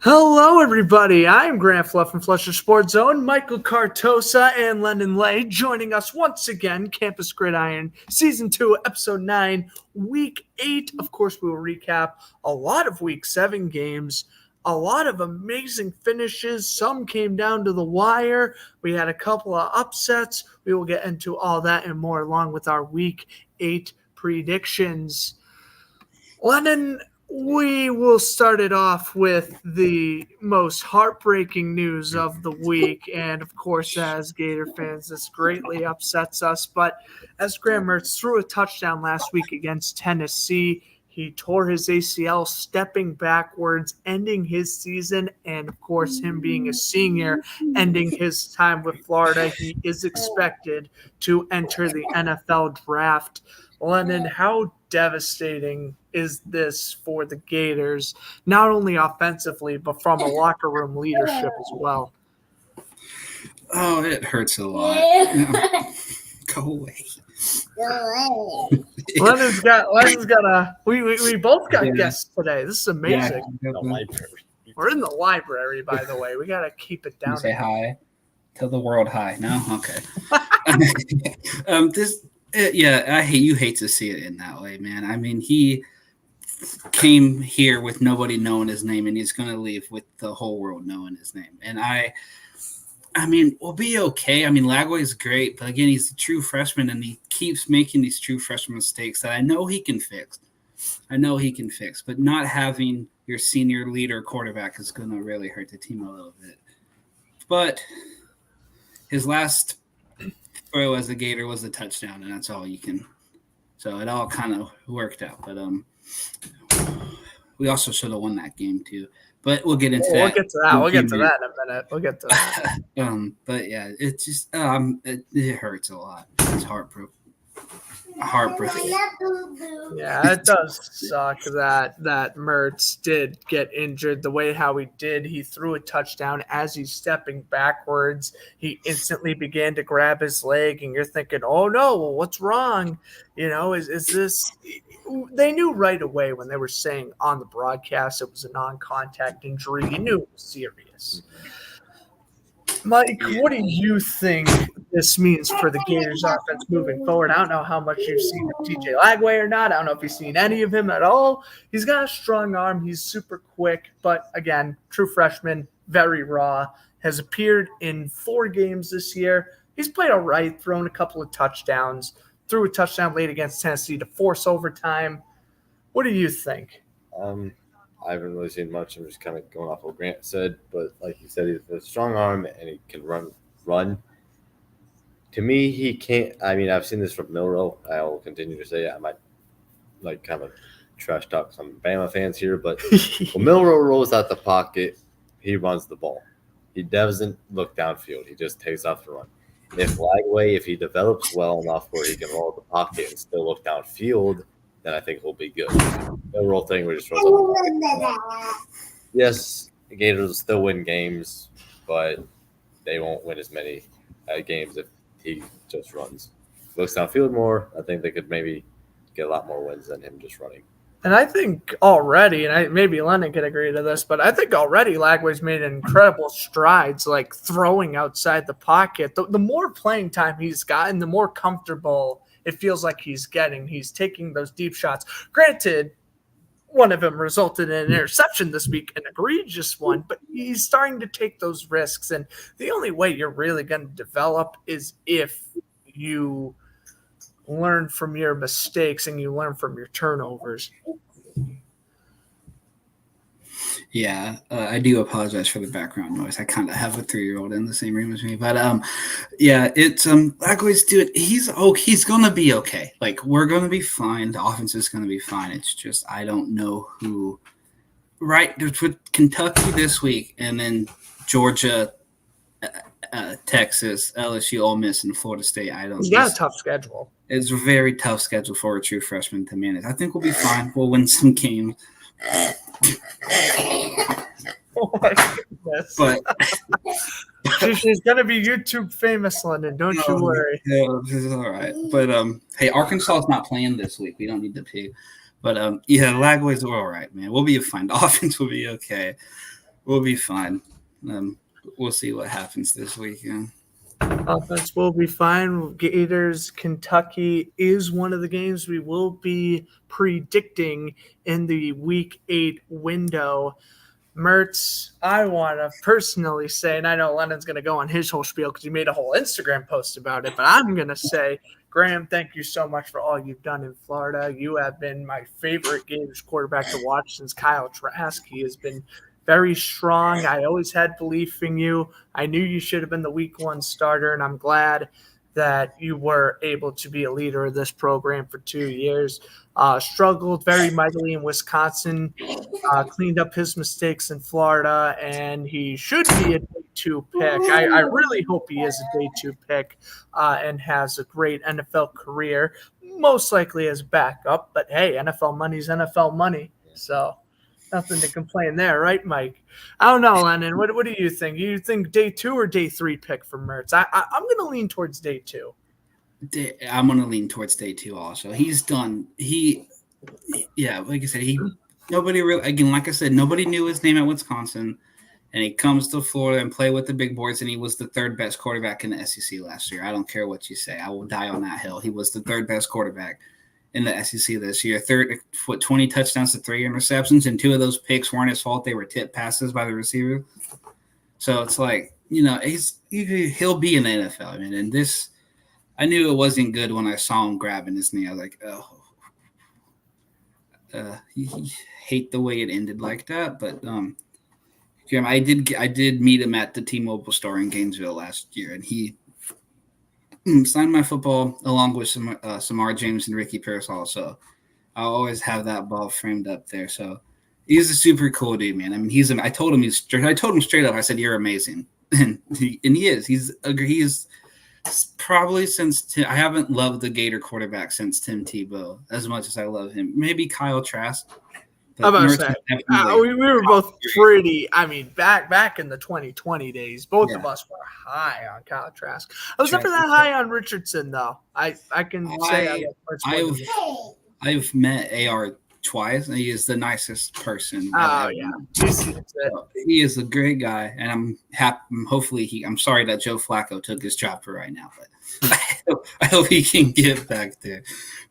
Hello, everybody. I'm Grant Fluff from Flusher Sports Zone, Michael Cartosa and Lennon Lay joining us once again, Campus Gridiron, Season 2, Episode 9, Week 8. Of course, we will recap a lot of Week 7 games, a lot of amazing finishes. Some came down to the wire. We had a couple of upsets. We will get into all that and more along with our Week 8 predictions. Lennon, we will start it off with the most heartbreaking news of the week. And of course, as Gator fans, this greatly upsets us. But as Graham Mertz threw a touchdown last week against Tennessee, he tore his ACL stepping backwards, ending his season. And of course, him being a senior, ending his time with Florida, he is expected to enter the NFL draft. Lennon, how devastating is this for the Gators, not only offensively, but from a locker room leadership as well? Oh, it hurts a lot. Go away. Lennon's got we both got guests today. This is amazing. Yeah, We're in the library, by the way. We got to keep it down. You say hi. Tell the world hi. No? Okay. I hate to see it in that way, man. I mean, he came here with nobody knowing his name, and he's going to leave with the whole world knowing his name. And I mean, we'll be okay. I mean, Lagway's great, but again, he's a true freshman, and he keeps making these true freshman mistakes that I know he can fix. But not having your senior leader quarterback is going to really hurt the team a little bit. But his last throw as a Gator was a touchdown, and that's all you can. So it all kind of worked out. But we also should have won that game too. But we'll get into that. We'll get to that in a minute. We'll get to that. But yeah, it just it hurts a lot. It's heartbreaking. Yeah, it does suck that Mertz did get injured the way how he did. He threw a touchdown as he's stepping backwards. He instantly began to grab his leg, and you're thinking, "Oh no, what's wrong?" You know, is this? They knew right away when they were saying on the broadcast it was a non-contact injury. You knew it was serious. Mike, what do you think this means for the Gators offense moving forward? I don't know how much you've seen of TJ Lagway or not. I don't know if you've seen any of him at all. He's got a strong arm. He's super quick. But, again, true freshman, very raw. Has appeared in 4 games this year. He's played all right, thrown a couple of touchdowns. Threw a touchdown late against Tennessee to force overtime. What do you think? I haven't really seen much. I'm just kind of going off what Grant said. But like you said, he has a strong arm and he can run. To me, he can't. I mean, I've seen this from Milroe. I will continue to say it. I might kind of trash talk some Bama fans here. But when Milroe rolls out the pocket, he runs the ball. He doesn't look downfield. He just takes off the run. If Lagway, if he develops well enough where he can roll the pocket and still look downfield, then I think he'll be good. The roll thing where he just runs up the pocket. Yes, the Gators will still win games, but they won't win as many games if he just runs. Looks downfield more. I think they could maybe get a lot more wins than him just running. And I think already, and maybe Lennon could agree to this, but I think already Lagway's made incredible strides, like throwing outside the pocket. The more playing time he's gotten, the more comfortable it feels like he's getting. He's taking those deep shots. Granted, one of them resulted in an interception this week, an egregious one, but he's starting to take those risks. And the only way you're really going to develop is if you learn from your mistakes and you learn from your turnovers. Yeah, I do apologize for the background noise. I kind of have a 3-year-old in the same room as me, but yeah, it's Lagway's doing. He's gonna be okay. Like, we're gonna be fine. The offense is gonna be fine. It's just I don't know who. Right, with Kentucky this week, and then Georgia, Texas, LSU, Ole Miss, and Florida State. He's got a tough schedule. It's a very tough schedule for a true freshman to manage. I think we'll be fine. We'll win some games. Oh my goodness. But she's going to be YouTube famous, London. Don't you worry. Yeah, this is all right. But, hey, Arkansas is not playing this week. We don't need to pay. But, yeah, Lagway's all right, man. We'll be fine. The offense will be okay. We'll be fine. We'll see what happens this weekend. Offense will be fine. Gators, Kentucky is one of the games we will be predicting in the Week 8 window. Mertz, I want to personally say, and I know Lennon's going to go on his whole spiel because he made a whole Instagram post about it, but I'm going to say, Graham, thank you so much for all you've done in Florida. You have been my favorite Gators quarterback to watch since Kyle Trask. He has been very strong. I always had belief in you. I knew you should have been the Week 1 starter, and I'm glad that you were able to be a leader of this program for 2 years. Struggled very mightily in Wisconsin, cleaned up his mistakes in Florida, and he should be a day 2 pick. I really hope he is a day 2 pick and has a great NFL career, most likely as backup. But hey, NFL money's NFL money, so nothing to complain there, right, Mike? I don't know, Lennon. What do you think? You think day 2 or day 3 pick for Mertz? I'm going to lean towards day 2. I'm going to lean towards day 2 also. He's done. Like I said, nobody really, again, like I said, nobody knew his name at Wisconsin, and he comes to Florida and play with the big boys, and he was the 3rd best quarterback in the SEC last year. I don't care what you say. I will die on that hill. He was the 3rd best quarterback in the SEC this year. 20 touchdowns to 3 interceptions, and 2 of those picks weren't his fault. They were tip passes by the receiver. So it's like, he'll be in the NFL. I mean, and this, I knew it wasn't good when I saw him grabbing his knee. I was like, he hate the way it ended like that. But I did meet him at the T-Mobile store in Gainesville last year, and he signed my football along with Samar James and Ricky Pearsall. So I'll always have that ball framed up there. So he's a super cool dude, man. I mean, I told him straight up. I said, "You're amazing," and he is. He's probably I haven't loved the Gator quarterback since Tim Tebow as much as I love him. Maybe Kyle Trask. I'm about to say, we were both pretty. I mean, back in the 2020 days, both of us were high on Kyle Trask. I was never that high on Richardson, though. I can say I've met AR twice, and he is the nicest person. Oh yeah, he is a great guy, and I'm happy. Hopefully, I'm sorry that Joe Flacco took his job for right now, but I hope he can get back there.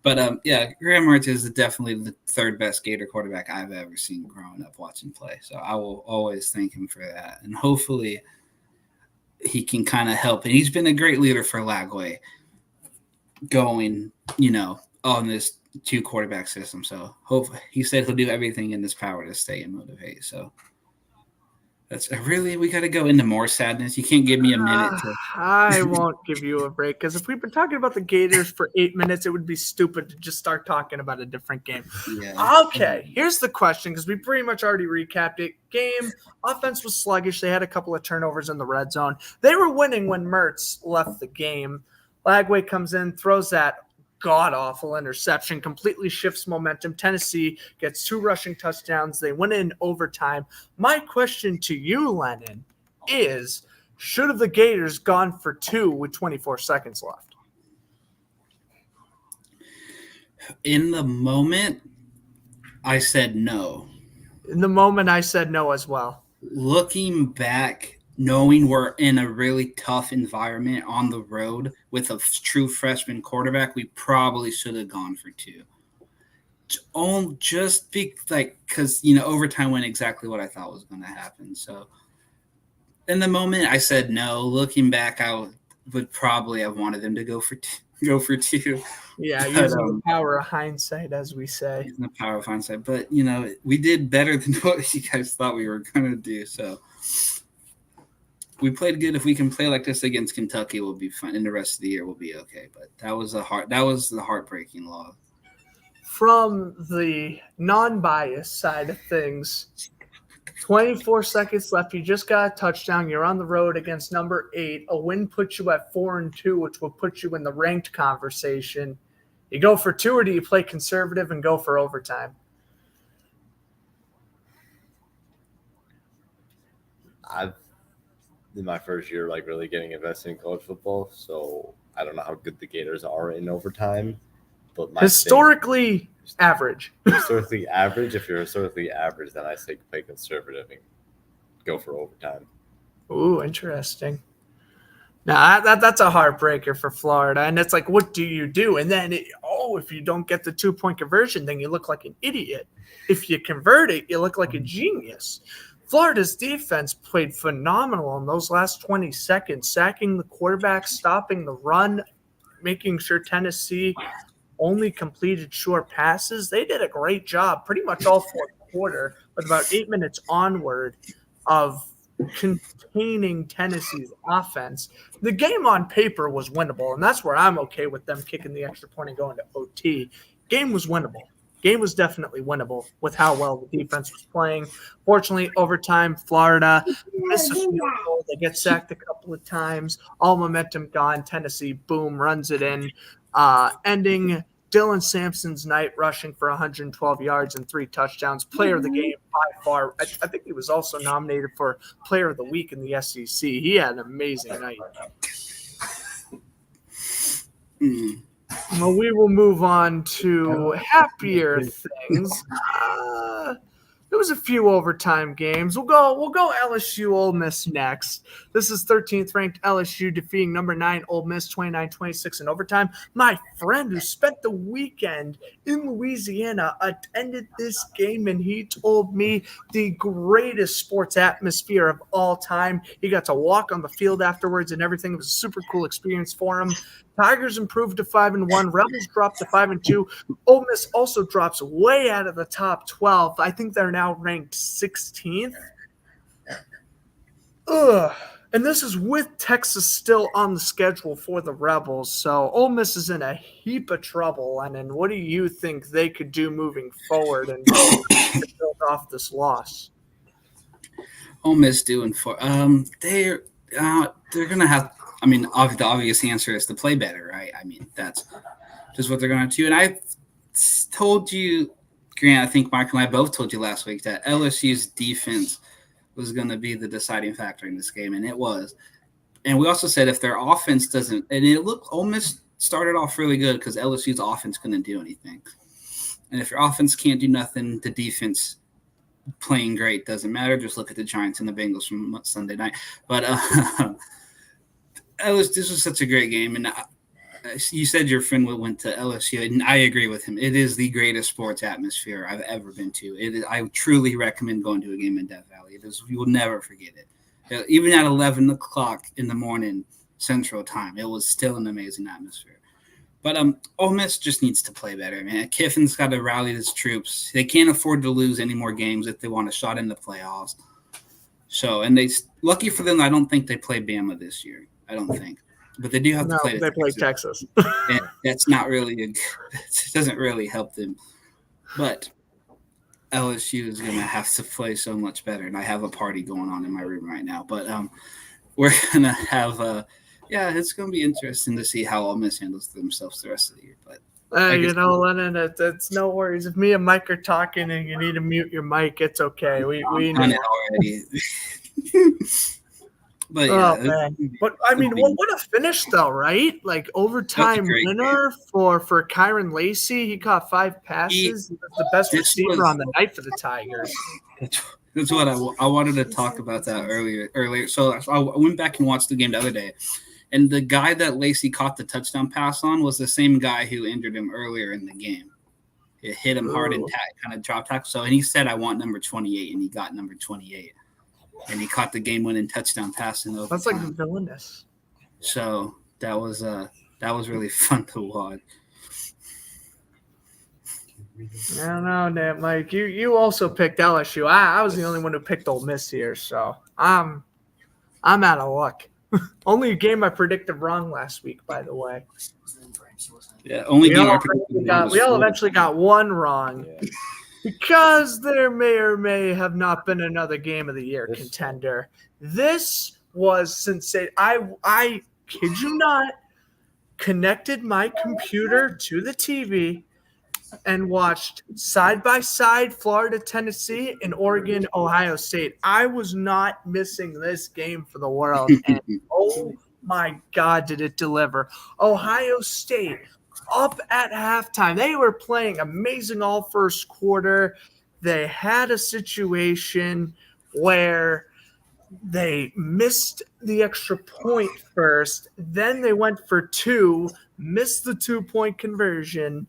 But Graham Mertz is definitely the 3rd best Gator quarterback I've ever seen growing up watching play. So I will always thank him for that, and hopefully he can kind of help. And he's been a great leader for Lagway, going on this 2 quarterback system. So hopefully, he said he'll do everything in his power to stay and motivate. So we got to go into more sadness. You can't give me a minute to. I won't give you a break, because if we've been talking about the Gators for 8 minutes, it would be stupid to just start talking about a different game. Yeah. Okay, here's the question, because we pretty much already recapped it. Game offense was sluggish. They had a couple of turnovers in the red zone. They were winning when Mertz left the game. Lagway comes in, throws that god-awful interception, completely shifts momentum. Tennessee gets 2 rushing touchdowns. They win in overtime. My question to you, Lennon, is should have the Gators gone for 2 with 24 seconds left? In the moment, I said no. In the moment, I said no as well. Looking back, knowing we're in a really tough environment on the road with a true freshman quarterback, we probably should have gone for 2. Just because overtime went exactly what I thought was going to happen. So in the moment, I said no. Looking back, I would probably have wanted them to go for 2. Yeah, using the power of hindsight, as we say. Using the power of hindsight, but we did better than what you guys thought we were going to do. So. We played good. If we can play like this against Kentucky, we'll be fine. And the rest of the year, we'll be okay. But that was the heartbreaking loss. From the non-biased side of things, 24 seconds left. You just got a touchdown. You're on the road against number 8. A win puts you at 4-2, which will put you in the ranked conversation. You go for 2, or do you play conservative and go for overtime? In my first year, really getting invested in college football, so I don't know how good the Gators are in overtime. But historically average. Historically average. If you're historically average, then I say play conservative and go for overtime. Ooh, interesting. Now that's a heartbreaker for Florida, and it's like, what do you do? And then, if you don't get the 2-point conversion, then you look like an idiot. If you convert it, you look like a genius. Florida's defense played phenomenal in those last 20 seconds, sacking the quarterback, stopping the run, making sure Tennessee only completed short passes. They did a great job pretty much all fourth quarter, with about 8 minutes onward of containing Tennessee's offense. The game on paper was winnable, and that's where I'm okay with them kicking the extra point and going to OT. Game was winnable. Game was definitely winnable with how well the defense was playing. Fortunately, overtime, Florida missed a field goal. They get sacked a couple of times. All momentum gone. Tennessee, boom, runs it in, ending Dylan Sampson's night, rushing for 112 yards and 3 touchdowns. Player of the game by far. I think he was also nominated for Player of the Week in the SEC. He had an amazing night. Well, we will move on to happier things. There was a few overtime games. We'll go LSU Ole Miss next. This is 13th ranked LSU defeating number 9 Ole Miss 29-26 in overtime. My friend who spent the weekend in Louisiana attended this game, and he told me the greatest sports atmosphere of all time. He got to walk on the field afterwards and everything. It was a super cool experience for him. Tigers improved to 5-1. Rebels dropped to 5-2. Ole Miss also drops way out of the top 12. I think they're now ranked 16th. And this is with Texas still on the schedule for the Rebels. So Ole Miss is in a heap of trouble. And then what do you think they could do moving forward and build off this loss? Ole Miss doing for they're gonna have. I mean, the obvious answer is to play better, right? I mean, that's just what they're going to do. And I told you, Grant, I think Mark and I both told you last week that LSU's defense was going to be the deciding factor in this game, and it was. And we also said if their offense doesn't – and it looked – Ole Miss started off really good because LSU's offense couldn't do anything. And if your offense can't do nothing, the defense playing great doesn't matter. Just look at the Giants and the Bengals from Sunday night. But this was such a great game, and you said your friend went to LSU, and I agree with him. It is the greatest sports atmosphere I've ever been to. I truly recommend going to a game in Death Valley. You will never forget it. Even at 11 o'clock in the morning Central Time, it was still an amazing atmosphere. But Ole Miss just needs to play better, man. Kiffin's got to rally his troops. They can't afford to lose any more games if they want a shot in the playoffs. So, and lucky for them, I don't think they play Bama this year. I don't think, but they do have to play. They play Texas. And that's not really it doesn't really help them. But LSU is going to have to play so much better, and I have a party going on in my room right now. But we're going to have it's going to be interesting to see how Ole Miss handles themselves the rest of the year. But Lennon, it's no worries. If me and Mike are talking and you need to mute your mic, it's okay. We know it already. But man. But I mean, what a finish though, right? Like overtime winner for Kyron Lacey. He caught 5 passes. He was the best receiver on the night for the Tigers. That's what I wanted to talk about that earlier. So I went back and watched the game the other day, and the guy that Lacey caught the touchdown pass on was the same guy who injured him earlier in the game. It hit him hard and kind of drop tackle. So, and he said, "I want number 28," and he got number 28. And he caught the game-winning touchdown pass in overtime. That's like villainous. So that was really fun to watch. I don't know, Mike. You also picked LSU. I was the only one who picked Ole Miss here, so I'm out of luck. Only game I predicted wrong last week, by the way. Yeah, only game I predicted wrong. We all eventually got one wrong. Yeah. Because there may or may have not been another game of the year contender. This was sensational. I kid you not, connected my computer to the TV and watched side-by-side Florida, Tennessee, and Oregon, Ohio State. I was not missing this game for the world. And oh my God, did it deliver. Ohio State up at halftime. They were playing amazing all first quarter. They had a situation where They missed the extra point first. Then they went for 2, missed the 2-point conversion.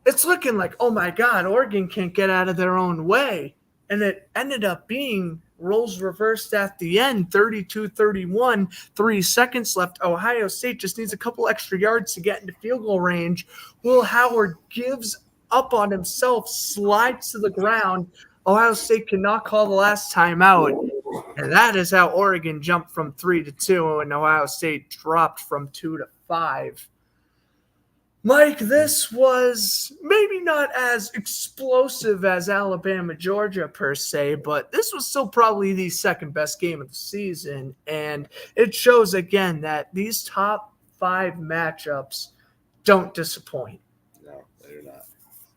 It's looking like, oh my God, Oregon can't get out of their own way. And it ended up being roles reversed at the end, 32-31, 3 seconds left. Ohio State just needs a couple extra yards to get into field goal range. Will Howard gives up on himself, slides to the ground. Ohio State cannot call the last timeout. And that is how Oregon jumped from 3-2 and Ohio State dropped from 2-5. Mike, this was maybe not as explosive as Alabama, Georgia per se, but this was still probably the second best game of the season. And it shows again that these top 5 matchups don't disappoint. No, they do not.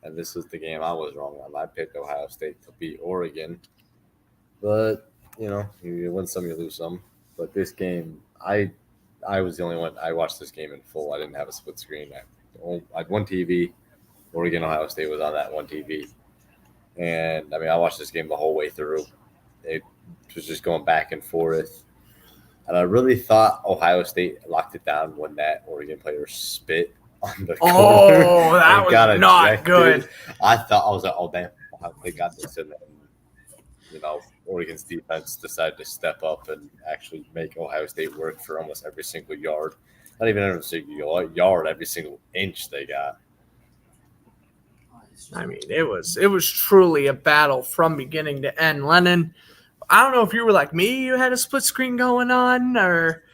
And this is the game I was wrong on. I picked Ohio State to beat Oregon. But, you win some, you lose some. But this game, I was the only one. I watched this game in full. I didn't have a split screen. I had one TV. Oregon, Ohio State was on that one TV. And, I watched this game the whole way through. It was just going back and forth. And I really thought Ohio State locked it down when that Oregon player spit on the corner. Oh, that was not good. I was like, oh, damn, Ohio State got this. And then, Oregon's defense decided to step up and actually make Ohio State work for almost every single yard. Not even every single yard, every single inch they got. It was truly a battle from beginning to end. Lennon, I don't know if you were like me, you had a split screen going on, or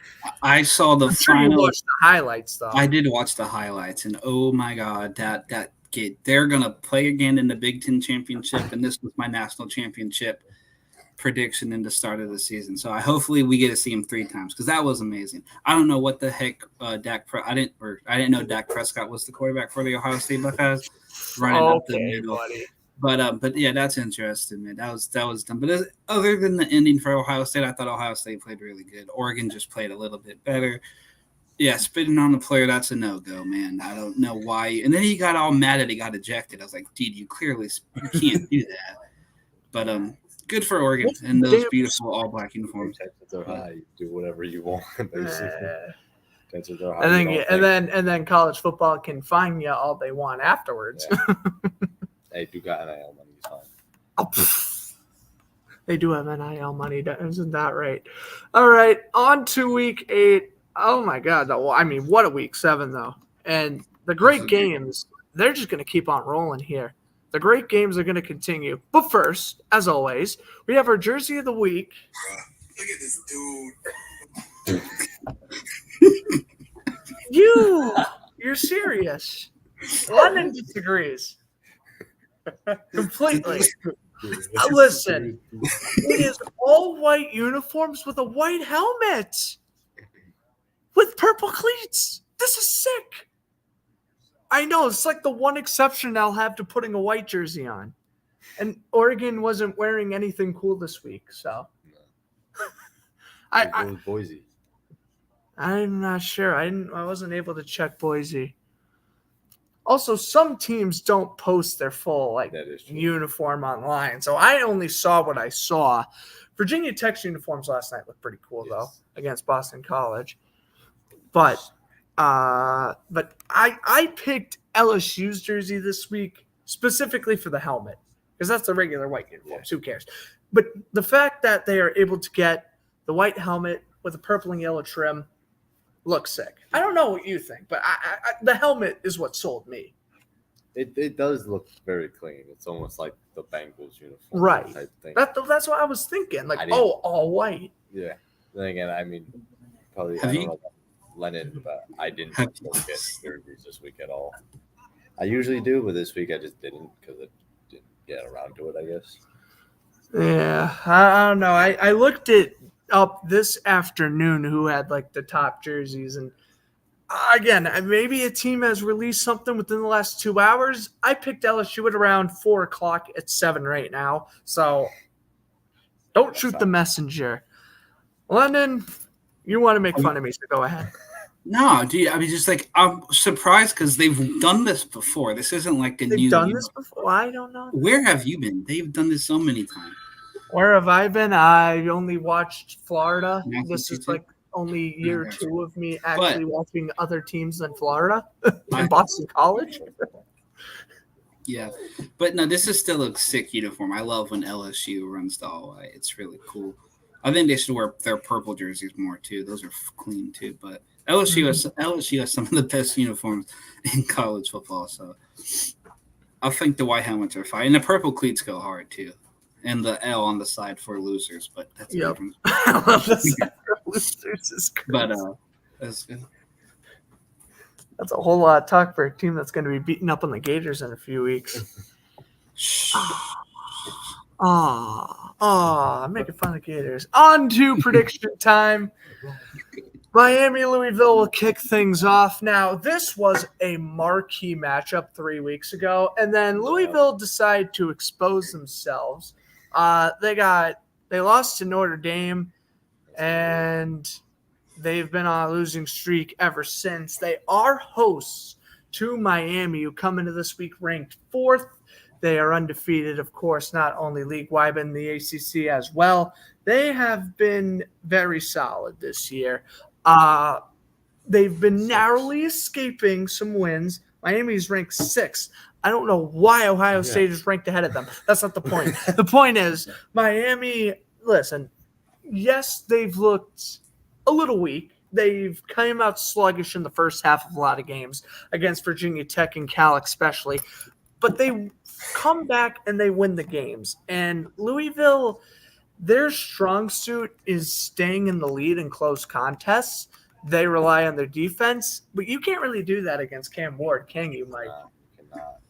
I saw the final. You watched the highlights, though. I did watch the highlights, and oh my God, that kid! They're gonna play again in the Big Ten championship, and this was my national championship prediction in the start of the season. So hopefully we get to see him 3 times because that was amazing. I don't know what the heck I didn't know Dak Prescott was the quarterback for the Ohio State Buckeyes running up the middle. Buddy. But yeah, that's interesting, man. That was dumb. But other than the ending for Ohio State, I thought Ohio State played really good. Oregon just played a little bit better. Yeah, spitting on the player, that's a no-go, man. I don't know why. And then he got all mad that he got ejected. I was like, dude, you can't do that. But good for Oregon and those beautiful all-black uniforms. Tensions are high. You do whatever you want. Tensions are high. And then college football can fine you all they want afterwards. Yeah. They do got NIL money. They do have NIL money. Isn't that right? All right, on to week 8. Oh, my God. What a week 7, though. And the great games, they're just going to keep on rolling here. The great games are going to continue. But first, as always, we have our Jersey of the Week. Look at this dude. You're serious. London disagrees. Completely. Listen, it is all white uniforms with a white helmet with purple cleats. This is sick. I know, it's like the one exception I'll have to putting a white jersey on. And Oregon wasn't wearing anything cool this week, so. I Boise. I'm not sure. I wasn't able to check Boise. Also, some teams don't post their full uniform online, so I only saw what I saw. Virginia Tech's uniforms last night looked pretty cool, though, against Boston College. But I picked LSU's jersey this week specifically for the helmet because that's the regular white uniforms. Who cares? But the fact that they are able to get the white helmet with a purple and yellow trim looks sick. I don't know what you think, but the helmet is what sold me. It does look very clean. It's almost like the Bengals uniform, right? Type thing. That's what I was thinking. All white. Yeah. Then again, probably I don't know about Lennon, but I didn't look at jerseys this week at all. I usually do, but this week I just didn't because I didn't get around to it, I guess. Yeah, I don't know. I looked it up this afternoon who had the top jerseys, and again, maybe a team has released something within the last 2 hours. I picked LSU at around 4:00 at 7 right now, so don't shoot the messenger. London, you want to make fun of me, so go ahead. No, dude. I'm surprised because they've done this before. This isn't like a new. They've done this before. I don't know. Where have you been? They've done this so many times. Where have I been? I only watched Florida. This is Massachusetts? like only year Okay. 2 of me actually watching other teams than Florida My- in Boston College. Yeah, but no, this is still a sick uniform. I love when LSU runs the all white. It's really cool. I think they should wear their purple jerseys more too. Those are clean too. But LSU has some of the best uniforms in college football. So I think the white helmets are fine, and the purple cleats go hard too, and the L on the side for losers. But that's a Yep. different. I love the Sacramento losers is crazy. But that's good. That's a whole lot of talk for a team that's going to be beating up on the Gators in a few weeks. I'm making fun of the Gators. On to prediction time. Miami, Louisville will kick things off. Now, this was a marquee matchup 3 weeks ago, and then Louisville decided to expose themselves. They lost to Notre Dame, and they've been on a losing streak ever since. They are hosts to Miami, who come into this week ranked 4th. They are undefeated, of course, not only league-wide, but in the ACC as well. They have been very solid this year. They've been narrowly escaping some wins. Miami's ranked 6th. I don't know why Ohio State is ranked ahead of them. That's not the point. The point is, Miami, listen, yes, they've looked a little weak. They've come out sluggish in the first half of a lot of games against Virginia Tech and Cal especially. But they come back and they win the games. And Louisville, their strong suit is staying in the lead in close contests. They rely on their defense. But you can't really do that against Cam Ward, can you, Mike? No, you cannot.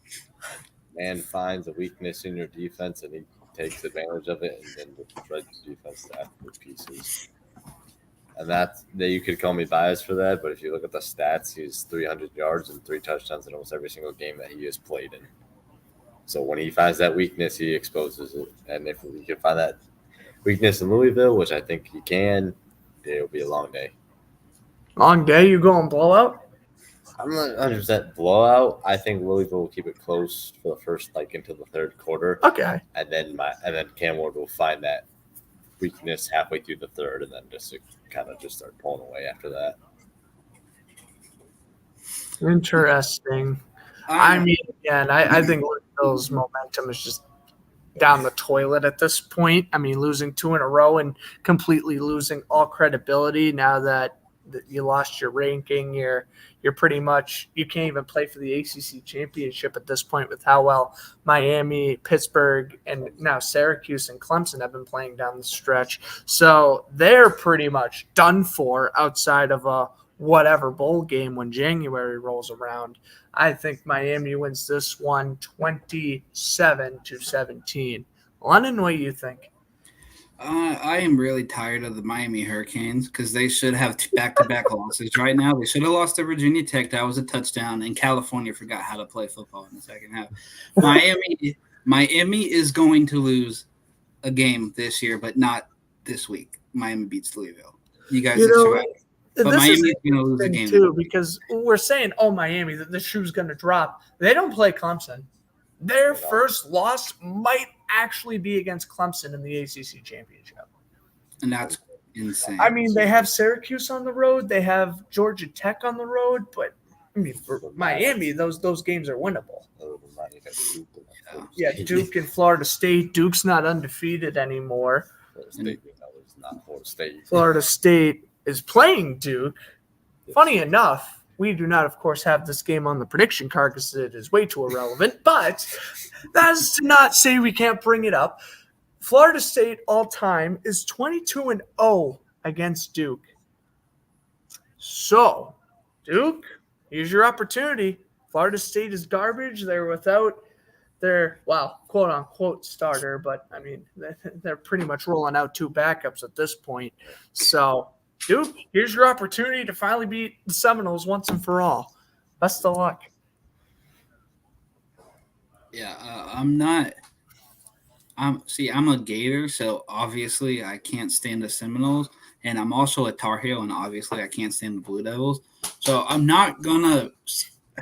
Man finds a weakness in your defense and he takes advantage of it and then shreds the defense to absolute pieces. And that you could call me biased for that, but if you look at the stats, he has 300 yards and 3 touchdowns in almost every single game that he has played in. So when he finds that weakness, he exposes it. And if he can find that weakness in Louisville, which I think he can, it'll be a long day. Long day, you going blowout? I'm not 100% blowout. I think Louisville will keep it close for the first, into the third quarter. Okay. And then Cam Ward will find that weakness halfway through the third, and then just start pulling away after that. Interesting. I mean, again, I think Louisville's momentum is just down the toilet at this point. I mean, losing 2 in a row and completely losing all credibility now that you lost your ranking. You're pretty much – you can't even play for the ACC championship at this point with how well Miami, Pittsburgh, and now Syracuse and Clemson have been playing down the stretch. So they're pretty much done for outside of a whatever bowl game when January rolls around. I think Miami wins this one 27-17. Lennon, what do you think? I am really tired of the Miami Hurricanes because they should have back-to-back losses right now. They should have lost to Virginia Tech. That was a touchdown, and California forgot how to play football in the second half. Miami is going to lose a game this year, but not this week. Miami beats Louisville. You guys are right. But Miami's going to lose a game too, because we're saying, Miami, that the shoe's going to drop. They don't play Clemson. Their first loss might actually be against Clemson in the ACC championship. And that's insane. I mean, they have Syracuse on the road. They have Georgia Tech on the road. But, I mean, for Miami, those games are winnable. Yeah, Duke and Florida State. Duke's not undefeated anymore. Florida State is playing Duke. Funny enough, we do not, of course, have this game on the prediction card because it is way too irrelevant. But that is to not say we can't bring it up. Florida State all-time is 22-0 against Duke. So, Duke, here's your opportunity. Florida State is garbage. They're without their, quote-unquote starter. But, I mean, they're pretty much rolling out 2 backups at this point. So, Duke, here's your opportunity to finally beat the Seminoles once and for all. Best of luck. Yeah, I'm a Gator, so obviously I can't stand the Seminoles, and I'm also a Tar Heel, and obviously I can't stand the Blue Devils. So I'm not going to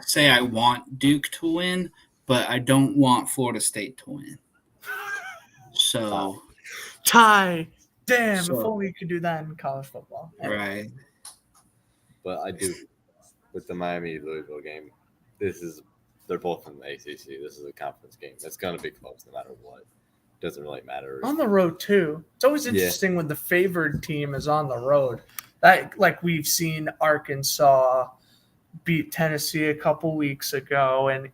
say I want Duke to win, but I don't want Florida State to win. So tie. Damn, So- if only you could do that in college football. Right. But I do with the Miami Louisville game. They're both in the ACC. This is a conference game. It's gonna be close no matter what. Doesn't really matter. On the road too. It's always interesting when the favored team is on the road. That like we've seen Arkansas beat Tennessee a couple weeks ago and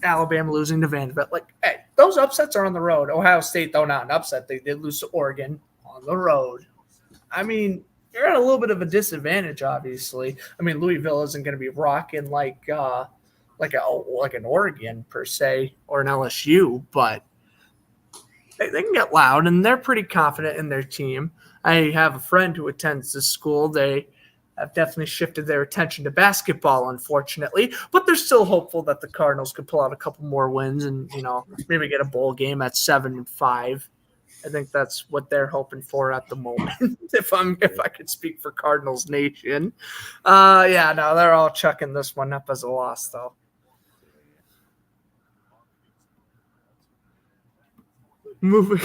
Alabama losing to Vanderbilt. Like, hey, those upsets are on the road. Ohio State, though not an upset, they did lose to Oregon on the road. I mean, you're at a little bit of a disadvantage, obviously. I mean, Louisville isn't going to be rocking like an Oregon per se or an LSU, but they can get loud, and they're pretty confident in their team. I have a friend who attends this school. They have definitely shifted their attention to basketball, unfortunately, but they're still hopeful that the Cardinals could pull out a couple more wins and, maybe get a bowl game at 7-5. I think that's what they're hoping for at the moment. if I could speak for Cardinals Nation. They're all chucking this one up as a loss, though. Moving.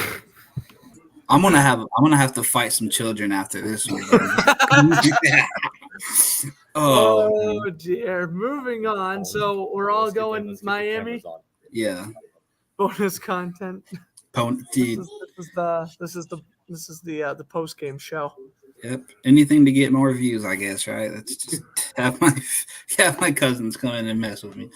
I'm gonna have to fight some children after this one. Oh dear. Moving on. So we're all going Miami. Yeah. Bonus content. Dude. This is the post game show. Yep. Anything to get more views, I guess, right? Let's just have my cousins come in and mess with me.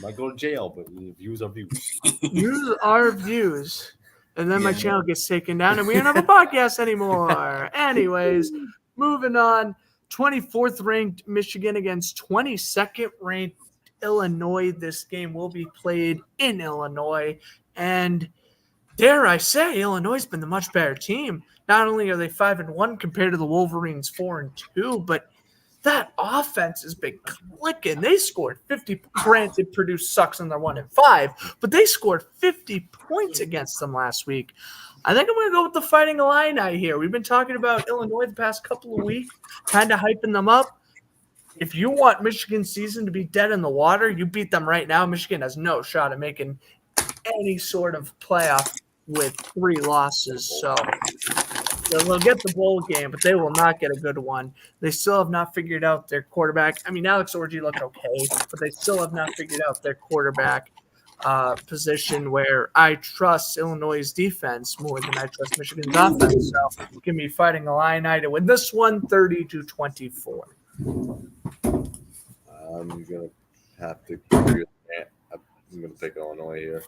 Might go to jail, but views are views. Views are views. And then my channel gets taken down and we don't have a podcast anymore. Anyways, moving on. 24th ranked Michigan against 22nd ranked Illinois. This game will be played in Illinois. And dare I say, Illinois has been the much better team. Not only are they 5-1 compared to the Wolverines 4-2, but that offense has been clicking. They scored 50. Granted, Purdue sucks and they're 1-5, but they scored 50 points against them last week. I think I'm going to go with the Fighting Illini here. We've been talking about Illinois the past couple of weeks, kind of hyping them up. If you want Michigan's season to be dead in the water, you beat them right now. Michigan has no shot at making any sort of playoff with 3 losses. So they'll get the bowl game, but they will not get a good one. They still have not figured out their quarterback. I mean, Alex Orji looked okay, but they still have not figured out their quarterback position where I trust Illinois' defense more than I trust Michigan's offense. So give me Fighting Illini to win this one 30-24. I'm going to have to agree with that. I'm going to pick Illinois here.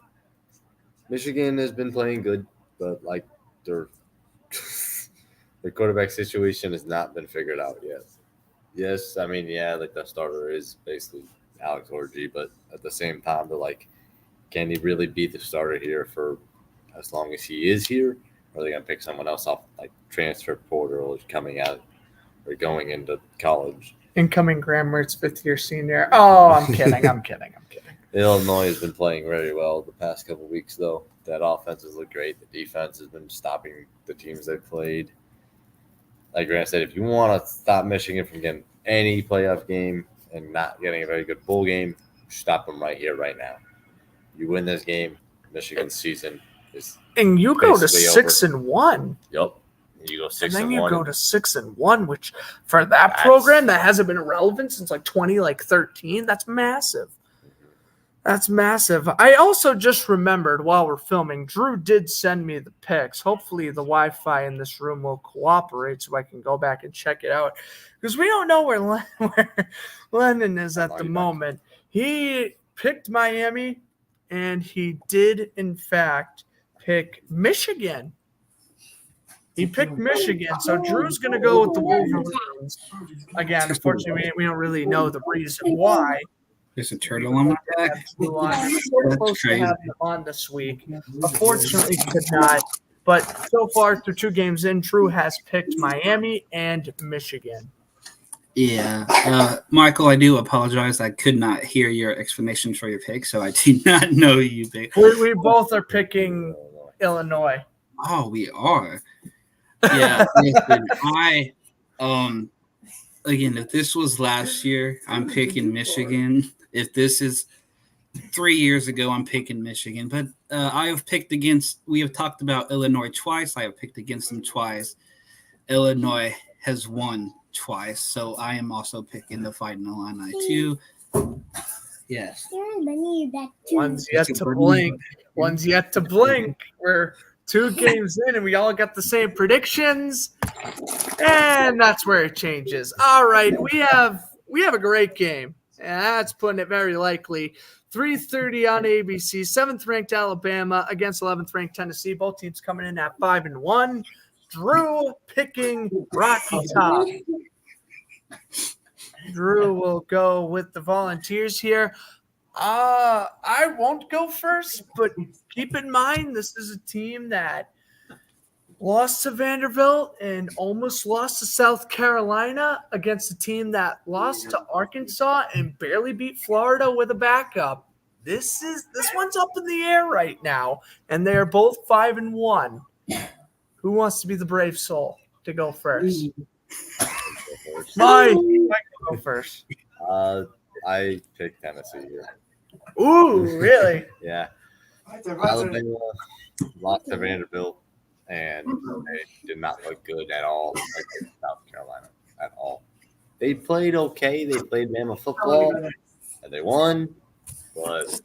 Michigan has been playing good, but their quarterback situation has not been figured out yet. Yes, I mean, the starter is basically Alex Orji, but at the same time, they're can he really be the starter here for as long as he is here? Or are they going to pick someone else off, transfer portal coming out or going into college? Incoming Graham Mertz, 5th-year senior. Oh, I'm kidding. Illinois has been playing very well the past couple of weeks, though. That offense has looked great. The defense has been stopping the teams they've played. Like Grant said, if you want to stop Michigan from getting any playoff game and not getting a very good bowl game, stop them right here, right now. You win this game, Michigan's season is and you go to basically 6-1. Yep. You go 6-1. And then you go to 6-1, which for that program that hasn't been relevant since 2013, that's massive. That's massive. I also just remembered while we're filming, Drew did send me the pics. Hopefully the Wi-Fi in this room will cooperate so I can go back and check it out. Because we don't know where Lennon is at the moment. He picked Miami, and he did, in fact, pick Michigan. He picked Michigan, so Drew's going to go with the Wolverines. Again, unfortunately, we don't really know the reason why. There's a turtle on my back. We were supposed to have him on this week. Unfortunately, could not. But so far, through 2 games in, Drew has picked Miami and Michigan. Yeah. Michael, I do apologize. I could not hear your explanation for your pick, so I do not know you picked. We both are picking Illinois. Oh, we are. Yeah. Listen, again, if this was last year, I'm picking Michigan. If this is 3 years ago, I'm picking Michigan, but we have talked about Illinois twice. I have picked against them twice. Illinois has won twice, so I am also picking the Fighting Illini too. Yes. One's yet to blink. One's yet to blink. We're 2 games in, and we all got the same predictions, and that's where it changes. All right, we have a great game, and that's putting it very likely. 3:30 on ABC. 7th-ranked Alabama against 11th-ranked Tennessee. Both teams coming in at 5-1. Drew picking Rocky Top. Drew will go with the Volunteers here. I won't go first, but keep in mind this is a team that lost to Vanderbilt and almost lost to South Carolina against a team that lost to Arkansas and barely beat Florida with a backup. This one's up in the air right now, and they're both 5-1. Who wants to be the brave soul to go first? Mike will go first. I picked Tennessee here. Ooh, really? Yeah. Alabama lost to Vanderbilt, and they did not look good at all against South Carolina at all. They played okay. They played Bama football, and they won. But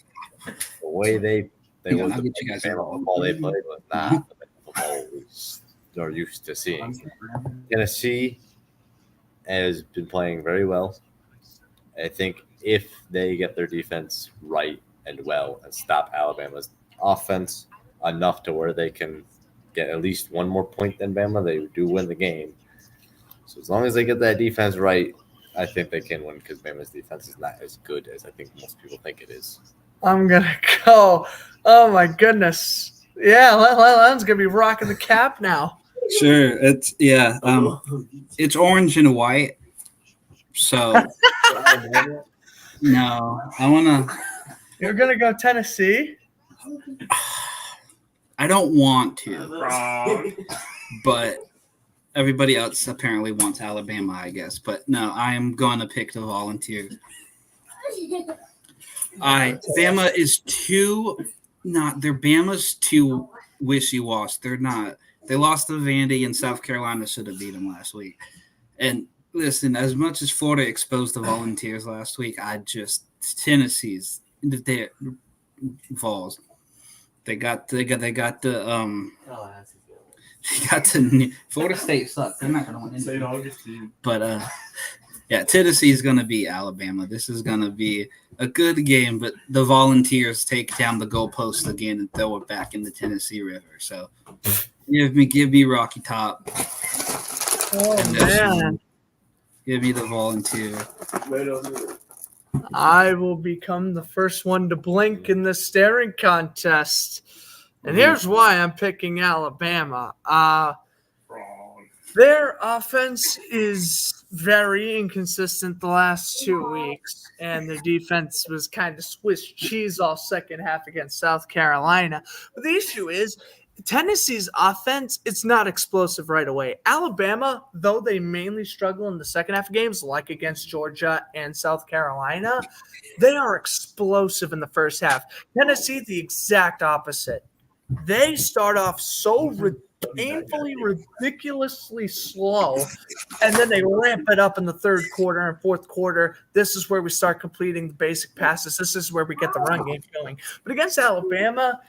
the way they Yeah, was I'll the get you guys Bama football they played was not the Bama football we're used to seeing. Tennessee has been playing very well. I think if they get their defense right and well and stop Alabama's offense enough to where they can get at least one more point than Bama, they do win the game. So as long as they get that defense right, I think they can win because Bama's defense is not as good as I think most people think it is. I'm going to go. Oh, my goodness. Yeah, Len's going to be rocking the cap now. Sure. It's orange and white. So no, I want to. You're going to go Tennessee? I don't want to, but everybody else apparently wants Alabama, I guess. But no, I am going to pick the Volunteers. Bama is Bama's too wishy-washy. They're not. They lost to Vandy, and South Carolina should have beat them last week. And listen, as much as Florida exposed the Volunteers last week, Tennessee's their Vols. They got the Florida State sucks. They're not going to win. But Tennessee's going to beat Alabama. This is going to be a good game, but the Volunteers take down the goalpost again and throw it back in the Tennessee River. So give me Rocky Top. Oh, man. Give me the Volunteer. I will become the first one to blink in the staring contest. And here's why I'm picking Alabama. Their offense is very inconsistent the last 2 weeks, and their defense was kind of Swiss cheese all second half against South Carolina. But the issue is Tennessee's offense, it's not explosive right away. Alabama, though they mainly struggle in the second half of games, like against Georgia and South Carolina, they are explosive in the first half. Tennessee, the exact opposite. They start off so painfully, ridiculously slow, and then they ramp it up in the third quarter and fourth quarter. This is where we start completing the basic passes. This is where we get the run game going. But against Alabama,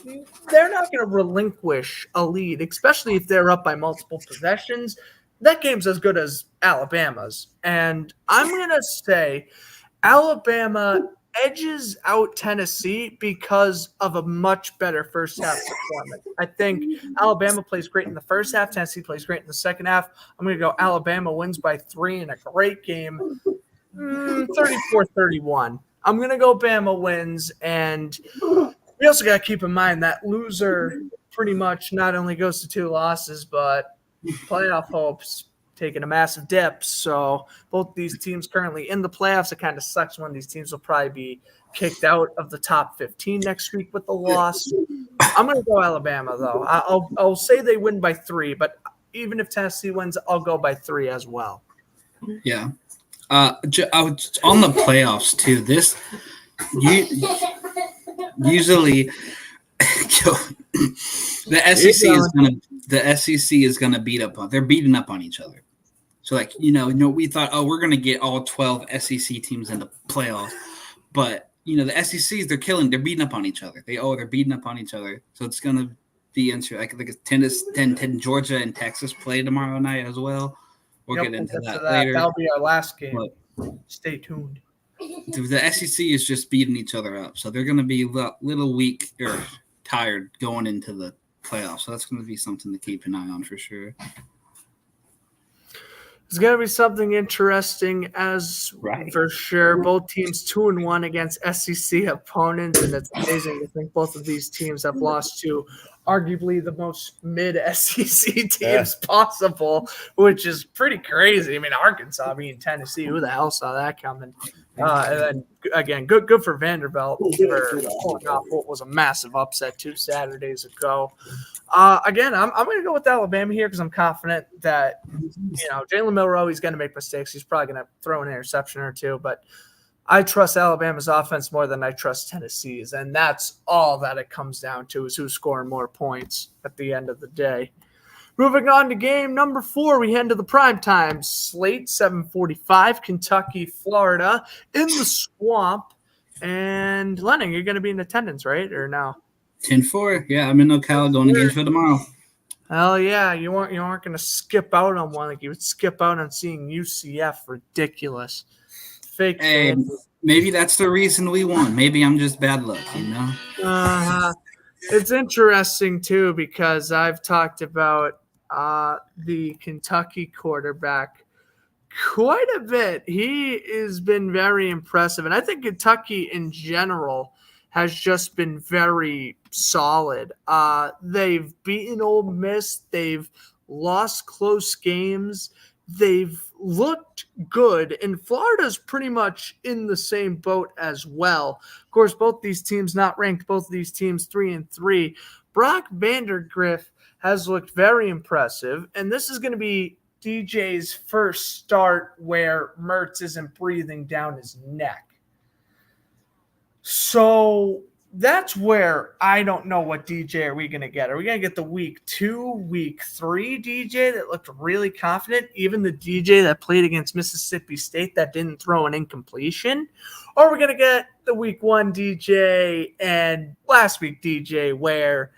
they're not going to relinquish a lead, especially if they're up by multiple possessions. That game's as good as Alabama's. And I'm going to say Alabama edges out Tennessee because of a much better first half performance. I think Alabama plays great in the first half. Tennessee plays great in the second half. I'm going to go Alabama wins by 3 in a great game, 34-31. I'm going to go Bama wins, and we also got to keep in mind that loser pretty much not only goes to 2 losses, but playoff hopes taking a massive dip. So both these teams currently in the playoffs. It kind of sucks when these teams will probably be kicked out of the top 15 next week with the loss. I'm going to go Alabama, though. I'll say they win by 3, but even if Tennessee wins, I'll go by 3 as well. Yeah. On the playoffs, too, Usually, the SEC is gonna beat up on. They're beating up on each other. So like we thought, oh, we're gonna get all 12 SEC teams in the playoffs, but the SECs they're beating up on each other. They're beating up on each other. So it's gonna be interesting. Like tennis, Georgia and Texas play tomorrow night as well. We'll get into that later. That'll be our last game. But stay tuned. The SEC is just beating each other up, so they're going to be a little weak or tired going into the playoffs. So that's going to be something to keep an eye on for sure. It's going to be something interesting for sure. Both teams 2-1 against SEC opponents, and it's amazing to think both of these teams have lost to arguably the most mid-SEC teams possible, which is pretty crazy. I mean, Arkansas beating Tennessee, who the hell saw that coming? And then, again, good for Vanderbilt for pulling off what was a massive upset 2 Saturdays ago. Again, I'm going to go with Alabama here because I'm confident that, Jalen Milroe, he's going to make mistakes. He's probably going to throw an interception or two, but I trust Alabama's offense more than I trust Tennessee's, and that's all that it comes down to is who's scoring more points at the end of the day. Moving on to game number 4, we head to the primetime slate, 7:45, Kentucky, Florida, in the swamp. And Lennon, you're going to be in attendance, right, or no? 10-4, yeah, I'm in Ocala going to Gainesville tomorrow. Hell yeah, you aren't going to skip out on one like you would skip out on seeing UCF. Ridiculous. Fake. Hey, maybe that's the reason we won. Maybe I'm just bad luck, It's interesting, too, because I've talked about the Kentucky quarterback quite a bit. He has been very impressive, and I think Kentucky in general has just been very solid. They've beaten Ole Miss. They've lost close games. They've looked good, and Florida's pretty much in the same boat as well. Of course, both these teams not ranked, both of these teams 3-3. Brock Vandagriff has looked very impressive, and this is going to be DJ's first start where Mertz isn't breathing down his neck. So that's where I don't know what DJ are we going to get. Are we going to get the week 2, week 3 DJ that looked really confident, even the DJ that played against Mississippi State that didn't throw an incompletion? Or are we going to get the week 1 DJ and last week DJ where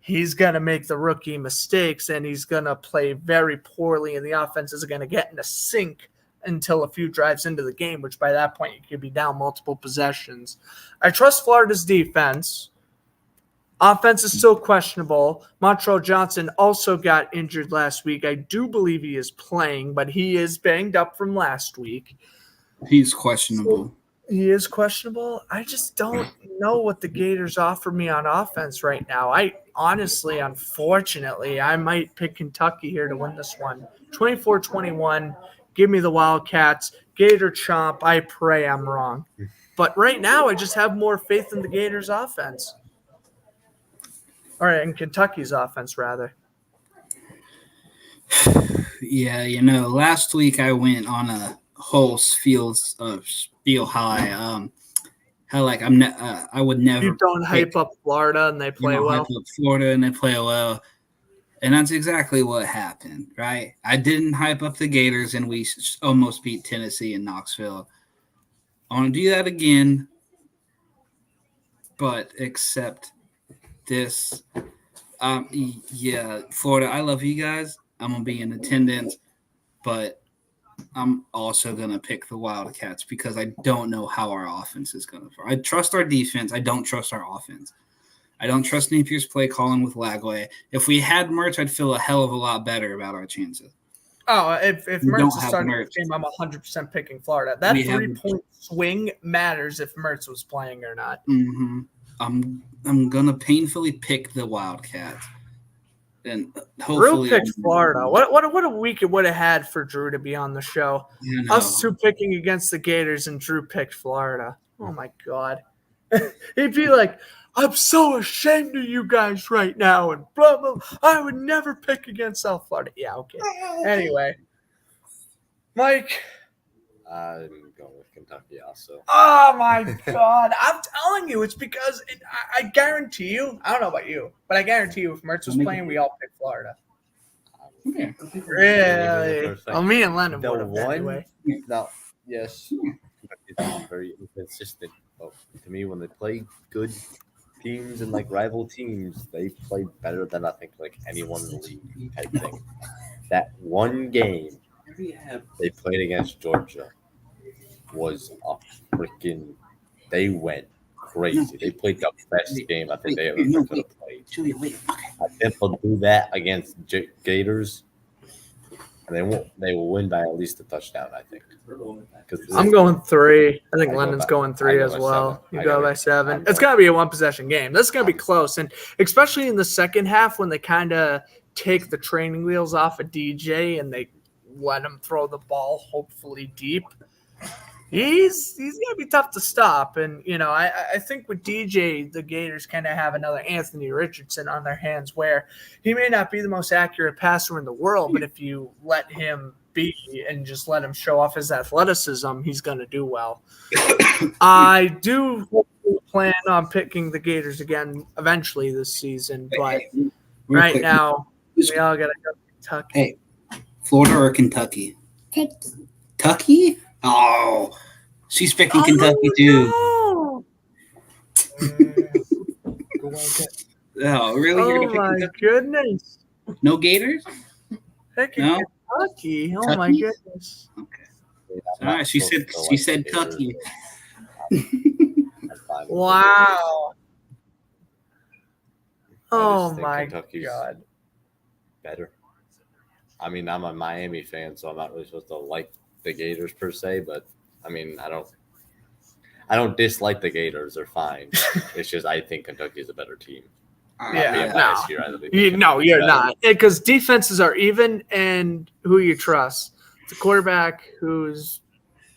he's going to make the rookie mistakes and he's going to play very poorly and the offense is going to get in a sink until a few drives into the game, which by that point you could be down multiple possessions. I trust Florida's defense. Offense is still questionable. Montrell Johnson also got injured last week. I do believe he is playing, but he is banged up from last week. He's questionable. He is questionable. I just don't know what the Gators offer me on offense right now. Unfortunately, I might pick Kentucky here to win this one. 24-21. Give me the Wildcats. Gator chomp. I pray I'm wrong. But right now, I just have more faith in the Gators' offense. All right, in Kentucky's offense, rather. Yeah, last week I went on a whole spiel high. How I would never. You don't hype up Florida and they play well. Hype up Florida and they play well. And that's exactly what happened, right? I didn't hype up the Gators, and we almost beat Tennessee in Knoxville. I want to do that again, but except this. Florida, I love you guys. I'm going to be in attendance, but I'm also going to pick the Wildcats because I don't know how our offense is going to – I trust our defense. I don't trust our offense. I don't trust Napier's play calling with Lagway. If we had Mertz, I'd feel a hell of a lot better about our chances. Oh, if Mertz is starting the game, I'm 100% picking Florida. That 3-point swing matters if Mertz was playing or not. Mm-hmm. I'm gonna painfully pick the Wildcats, and hopefully Drew picked Florida. What a week it would have had for Drew to be on the show. Us two picking against the Gators, and Drew picked Florida. Oh my God, he'd be like, I'm so ashamed of you guys right now, and blah, blah, blah. I would never pick against South Florida. Yeah, okay. Anyway, Mike, I'm going with Kentucky also. Oh my God! I'm telling you, it's because I guarantee you. I don't know about you, but I guarantee you, if Mertz was playing, we all picked Florida. Yeah. Really? Well, me and Lennon The would have one, anyway. no, yes, Kentucky's very inconsistent. But to me, when they play good teams and like rival teams, they play better than I think like anyone in the league type thing. That one game they played against Georgia was a freaking. They went crazy. They played the best game I think they ever could have played. Julia, wait. I think they'll do that against Gators, and they will win by at least a touchdown. I think. I'm going 3. I think I go Lennon's by- going I 3 go as by well. 7. You I go go by by- 7. I It's go- going to be a one-possession game. This is going to be close, and especially in the second half when they kind of take the training wheels off of DJ and they let him throw the ball hopefully deep. He's going to be tough to stop. And, I think with DJ, the Gators kind of have another Anthony Richardson on their hands where he may not be the most accurate passer in the world, but if you let him be and just let him show off his athleticism, he's going to do well. I do plan on picking the Gators again eventually this season, but right now, we all got to go Kentucky. Hey, Florida or Kentucky? Kentucky? Oh, she's picking Kentucky too. No. Oh, really? You're Oh gonna pick my Kentucky? goodness. No Gators? Picking No? Kentucky. Oh my Kentucky? goodness. Okay. I'm All not right, she supposed said to she like said Gators, Kentucky. but I'm fine with Wow. I Oh just think my Kentucky's God. better. I mean, I'm a Miami fan, so I'm not really supposed to like the Gators per se, but I mean, I don't dislike the Gators. They're fine. It's just I think Kentucky's a better team. Yeah, Being no. biased here, I really think No, Kentucky's you're better. not. Because defenses are even and who you trust. The quarterback who's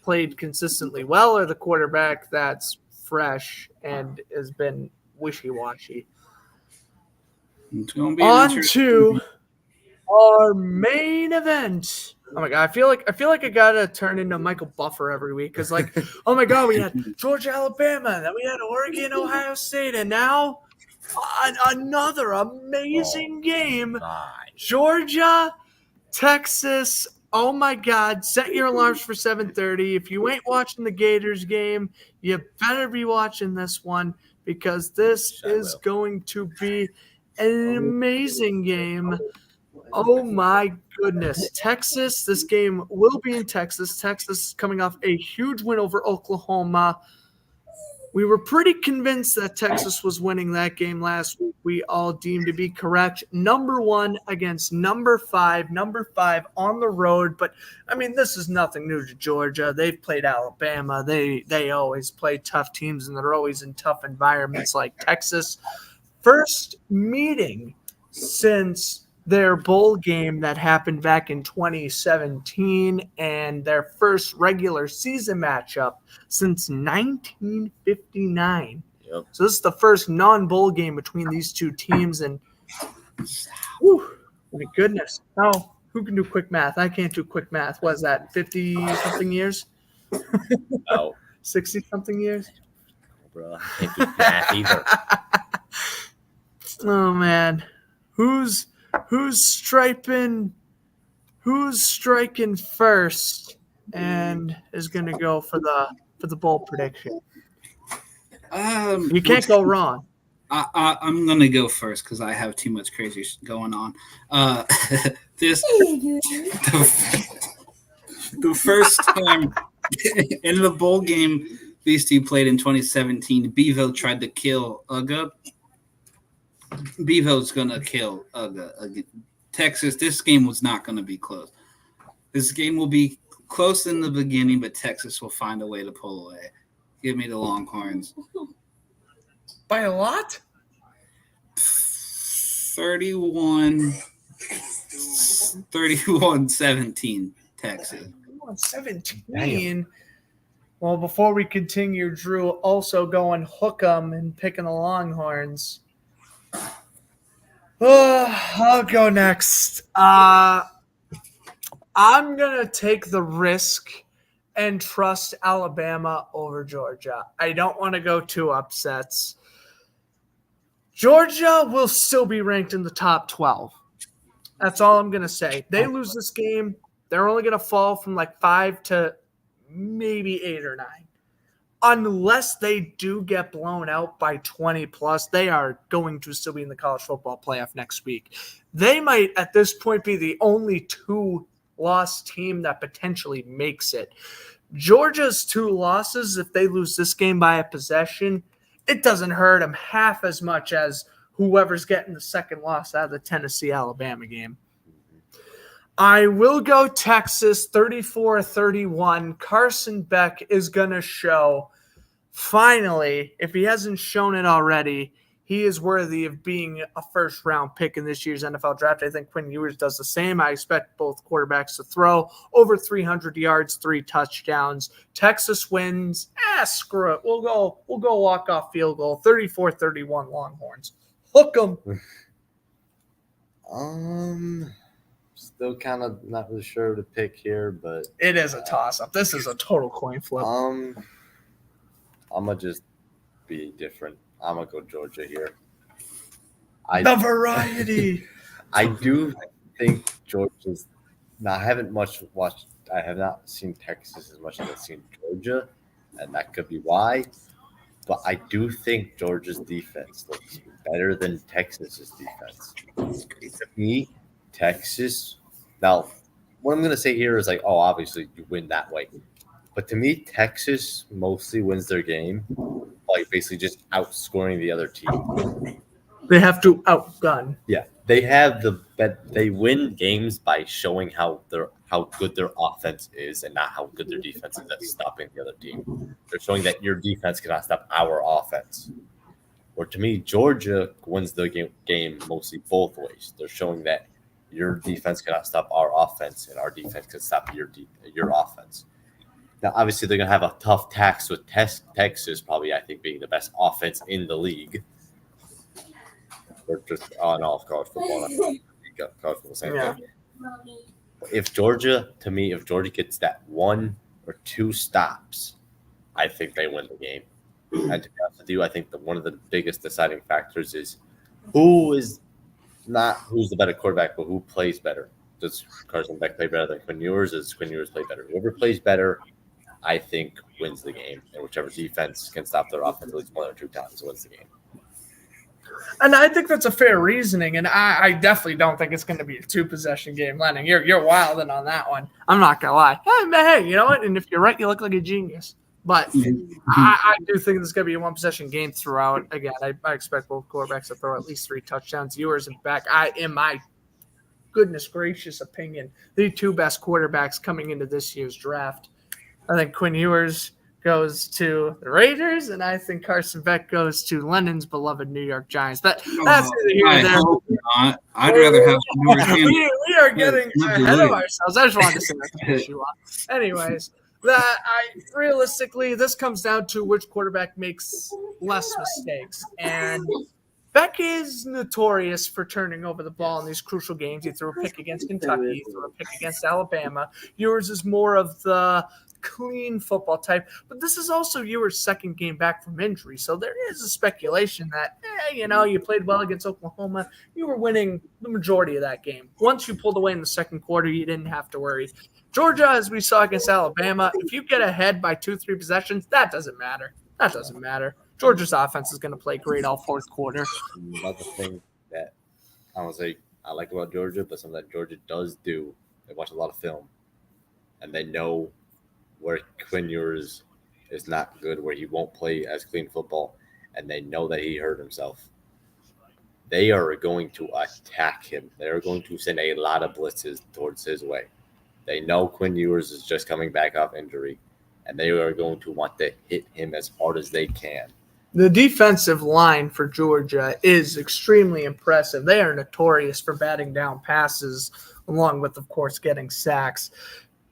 played consistently well or the quarterback that's fresh and has been wishy-washy. It's gonna be On interesting. to our main event. Oh my God, I feel like I gotta turn into Michael Buffer every week because, like, oh my God, we had Georgia, Alabama, then we had Oregon, Ohio State, and now another amazing game. Georgia, Texas. Oh my God, set your alarms for 7:30. If you ain't watching the Gators game, you better be watching this one because this is going to be an amazing game. Oh my goodness. Texas, this game will be in Texas. Texas coming off a huge win over Oklahoma. We were pretty convinced that Texas was winning that game last week. We all deemed to be correct. Number 1 against number 5 on the road. But, I mean, this is nothing new to Georgia. They've played Alabama. They always play tough teams, and they're always in tough environments like Texas. First meeting since their bowl game that happened back in 2017 and their first regular season matchup since 1959. Yep. So this is the first non-bowl game between these two teams, and whew, my goodness. Oh, who can do quick math? I can't do quick math. What is that, 50-something years? No, 60-something years? bro, I can't do math either. Oh, man. Who's striking first and is going to go for the bowl prediction? You can't go wrong. I'm gonna go first because I have too much crazy going on. The first time in the bowl game these two played in 2017, Bevo tried to kill Uga. Bevo's gonna kill Uga again. Texas, this game was not gonna be close. This game will be close in the beginning, but Texas will find a way to pull away. Give me the Longhorns. By a lot? 31-17, Texas. 17. Well, before we continue, Drew also going hook 'em and picking the Longhorns. I'll go next. I'm going to take the risk and trust Alabama over Georgia. I don't want to go two upsets. Georgia will still be ranked in the top 12. That's all I'm going to say. They lose this game, they're only going to fall from like 5 to maybe 8 or 9. Unless they do get blown out by 20 plus, they are going to still be in the college football playoff next week. They might, at this point, be the only 2-loss team that potentially makes it. Georgia's 2 losses, if they lose this game by a possession, it doesn't hurt them half as much as whoever's getting the second loss out of the Tennessee-Alabama game. I will go Texas 34-31. Carson Beck is going to show, finally, if he hasn't shown it already, he is worthy of being a first-round pick in this year's NFL draft. I think Quinn Ewers does the same. I expect both quarterbacks to throw over 300 yards, 3 touchdowns. Texas wins. Screw it. We'll go walk-off field goal, 34-31 Longhorns. Hook 'em. Still kind of not really sure to pick here, but It is a toss-up. This is a total coin flip. I'm gonna just be different. I'm gonna go Georgia here. The variety. I do think Georgia's. Now, I haven't much watched. I have not seen Texas as much as I've seen Georgia, and that could be why. But I do think Georgia's defense looks better than Texas's defense. To me, Texas. Now, what I'm going to say here is like, obviously you win that way. But to me, Texas mostly wins their game by basically just outscoring the other team. They have to outgun. Yeah, they have they win games by showing how good their offense is and not how good their defense is at stopping the other team. They're showing that your defense cannot stop our offense. Or to me, Georgia wins the game mostly both ways. They're showing that your defense cannot stop our offense, and our defense can stop your offense. Now, obviously, they're going to have a tough task with Texas, probably, I think, being the best offense in the league. Or just on off college football. College football, same thing. If Georgia gets that 1 or 2 stops, I think they win the game. And to be honest with you, I think that one of the biggest deciding factors is who's the better quarterback, but who plays better. Does Carson Beck play better than Quinn Ewers? Does Quinn Ewers play better? Whoever plays better, I think, wins the game. And whichever defense can stop their offense at least 1 or 2 times wins the game. And I think that's a fair reasoning, and I definitely don't think it's going to be a 2-possession game, Lennon. You're wilding on that one. I'm not going to lie. Hey, you know what? And if you're right, you look like a genius. But I do think this is going to be a 1-possession game throughout. Again, I expect both quarterbacks to throw at least 3 touchdowns. Ewers and Beck, in my goodness gracious opinion, the 2 best quarterbacks coming into this year's draft. I think Quinn Ewers goes to the Raiders, and I think Carson Beck goes to Lennon's beloved New York Giants. But that's neither here nor there. Hope not. I'd rather have we are getting ahead of ourselves. I just wanted to say that to finish you off. Anyways, realistically, this comes down to which quarterback makes less mistakes. And Beck is notorious for turning over the ball in these crucial games. He threw a pick against Kentucky. He threw a pick against Alabama. Ewers is more of the clean football type, but this is also Ewers' second game back from injury, so there is a speculation that you played well against Oklahoma. You were winning the majority of that game. Once you pulled away in the second quarter, you didn't have to worry. Georgia, as we saw against Alabama, if you get ahead by 2-3 possessions, that doesn't matter. Georgia's offense is going to play great all fourth quarter. Another thing that I would say I like about Georgia, but something that Georgia does do, they watch a lot of film, and they know where Quinn Ewers is not good, where he won't play as clean football, and they know that he hurt himself. They are going to attack him. They're going to send a lot of blitzes towards his way. They know Quinn Ewers is just coming back off injury, and they are going to want to hit him as hard as they can. The defensive line for Georgia is extremely impressive. They are notorious for batting down passes, along with, of course, getting sacks.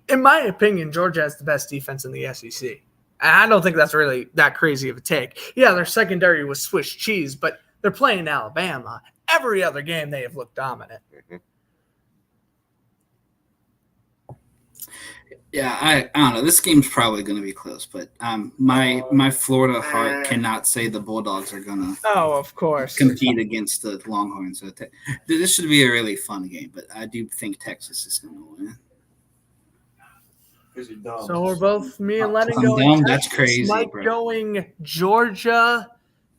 In my opinion, Georgia has the best defense in the SEC. And I don't think that's really that crazy of a take. Yeah, their secondary was Swiss cheese, but they're playing Alabama. Every other game they have looked dominant. Yeah, I don't know. This game's probably going to be close, but my Florida heart cannot say the Bulldogs are going to Oh, of course. compete against the Longhorns. So this should be a really fun game, but I do think Texas is going to win. So we're both, me and Lennon I'm going dumb? Texas, That's crazy, Mike bro. going Georgia,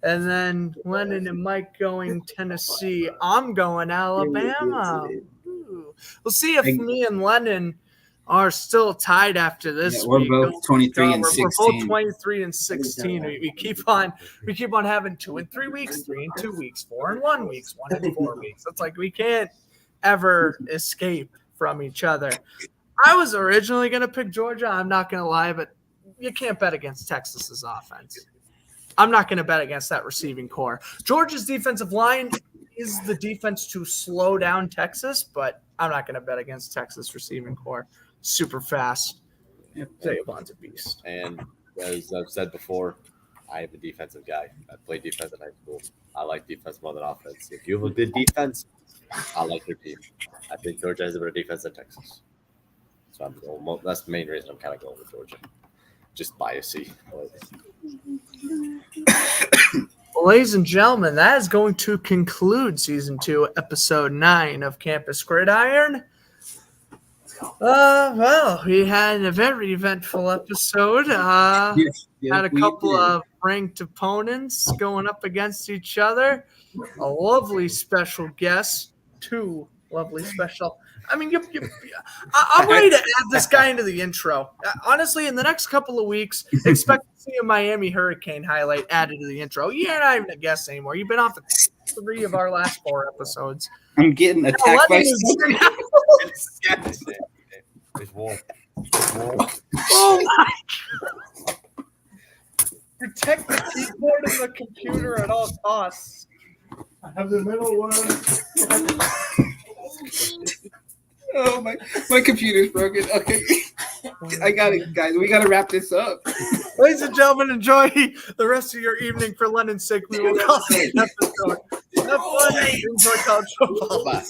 and then Lennon and Mike going Tennessee. I'm going Alabama. Ooh. We'll see if me and Lennon are still tied after this Yeah, we're week. both 23 and We're 16. both 23 and 16. We keep on having 2 in 3 weeks, 3 in 2 weeks, 4 in 1 weeks, 1 in 4 weeks. It's like we can't ever escape from each other. I was originally going to pick Georgia. I'm not going to lie, but you can't bet against Texas's offense. I'm not going to bet against that receiving core. Georgia's defensive line is the defense to slow down Texas, but I'm not going to bet against Texas receiving core. Super fast. Zayabon's a beast. And as I've said before, I am a defensive guy. I played defense in high school. I like defense more than offense. If you have a good defense, I like your team. I think Georgia has a better defense than Texas. So that's the main reason I'm kind of going with Georgia. Just biasy. Well, ladies and gentlemen, that is going to conclude Season 2, Episode 9 of Campus Gridiron. Well, we had a very eventful episode. Had a couple of ranked opponents going up against each other. A lovely special guest. 2 lovely special. I mean, I'm ready to add this guy into the intro. Honestly, in the next couple of weeks, expect to see a Miami Hurricane highlight added to the intro. You're not even a guest anymore. You've been off of 3 of our last 4 episodes. I'm getting attacked by There's war. Oh my! Protect the keyboard and the computer at all costs. I have the middle one. Oh my computer's broken. Okay. I got it, guys. We got to wrap this up. Ladies and gentlemen, enjoy the rest of your evening. For London's sake, we will call it an episode. Have fun. Enjoy college football. Bye.